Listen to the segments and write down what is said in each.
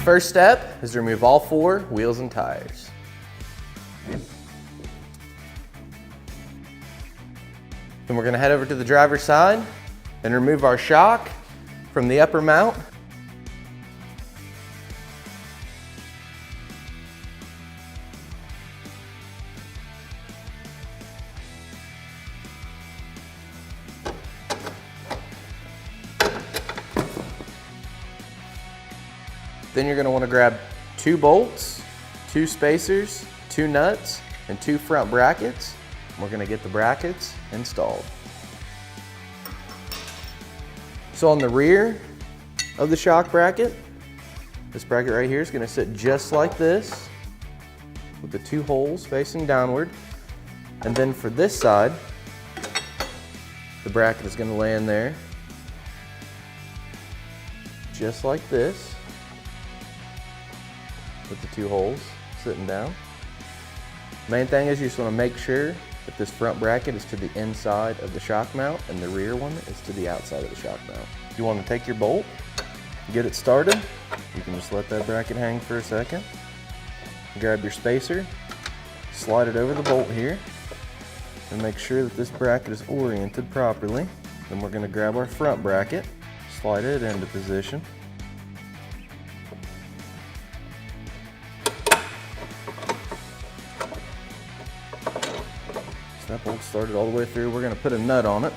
first step is to remove all 4 wheels and tires. Then we're going to head over to the driver's side and remove our shock from the upper mount. Then you're going to want to grab 2 bolts, 2 spacers, 2 nuts, and 2 front brackets. We're going to get the brackets installed. So on the rear of the shock bracket, this bracket right here is going to sit just like this with the 2 holes facing downward. And then for this side, the bracket is going to land there just like this with the 2 holes sitting down. Main thing is you just want to make sure that this front bracket is to the inside of the shock mount and the rear one is to the outside of the shock mount. If you want to take your bolt, get it started, you can just let that bracket hang for a second. Grab your spacer, slide it over the bolt here, and make sure that this bracket is oriented properly. Then we're going to grab our front bracket, slide it into position. That bolt started all the way through. We're going to put a nut on it.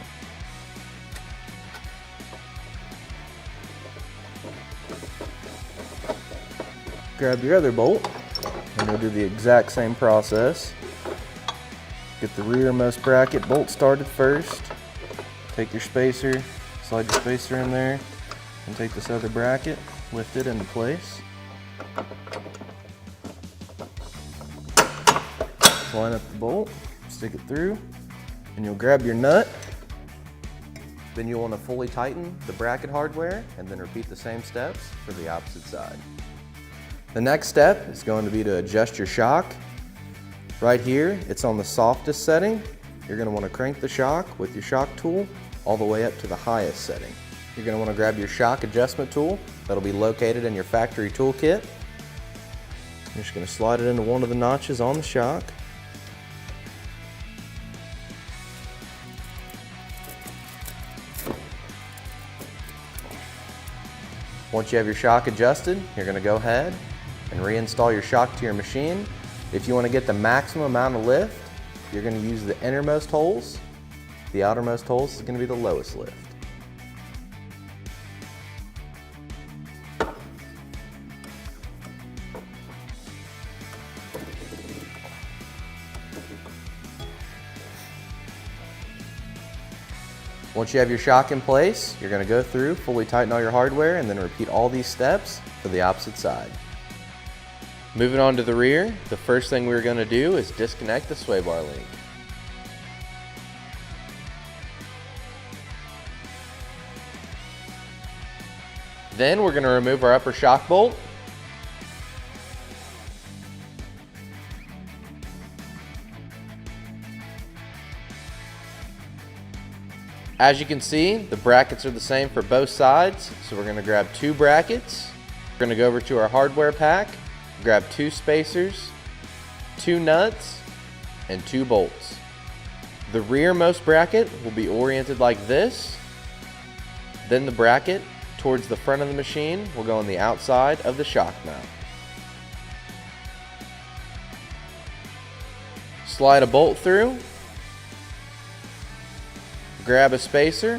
Grab your other bolt and we'll do the exact same process. Get the rearmost bracket bolt started first. Take your spacer, slide your spacer in there, and take this other bracket, lift it into place. Line up the bolt. Stick it through, and you'll grab your nut. Then you'll want to fully tighten the bracket hardware and then repeat the same steps for the opposite side. The next step is going to be to adjust your shock. Right here, it's on the softest setting. You're going to want to crank the shock with your shock tool all the way up to the highest setting. You're going to want to grab your shock adjustment tool. That'll be located in your factory toolkit. You're just going to slide it into one of the notches on the shock. Once you have your shock adjusted, you're going to go ahead and reinstall your shock to your machine. If you want to get the maximum amount of lift, you're going to use the innermost holes. The outermost holes is going to be the lowest lift. Once you have your shock in place, you're going to go through, fully tighten all your hardware, and then repeat all these steps for the opposite side. Moving on to the rear, the first thing we're going to do is disconnect the sway bar link. Then we're going to remove our upper shock bolt. As you can see, the brackets are the same for both sides, so we're going to grab 2 brackets. We're going to go over to our hardware pack, grab 2 spacers, 2 nuts, and 2 bolts. The rearmost bracket will be oriented like this. Then the bracket towards the front of the machine will go on the outside of the shock mount. Slide a bolt through. Grab a spacer,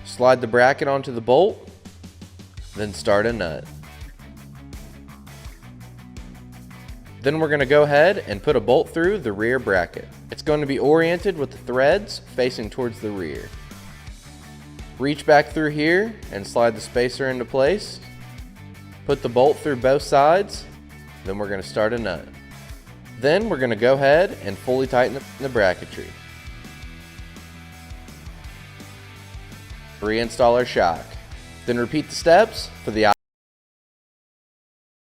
slide the bracket onto the bolt, then start a nut. Then we're going to go ahead and put a bolt through the rear bracket. It's going to be oriented with the threads facing towards the rear. Reach back through here and slide the spacer into place. Put the bolt through both sides, then we're going to start a nut. Then we're going to go ahead and fully tighten the bracketry. Reinstall our shock. Then repeat the steps for the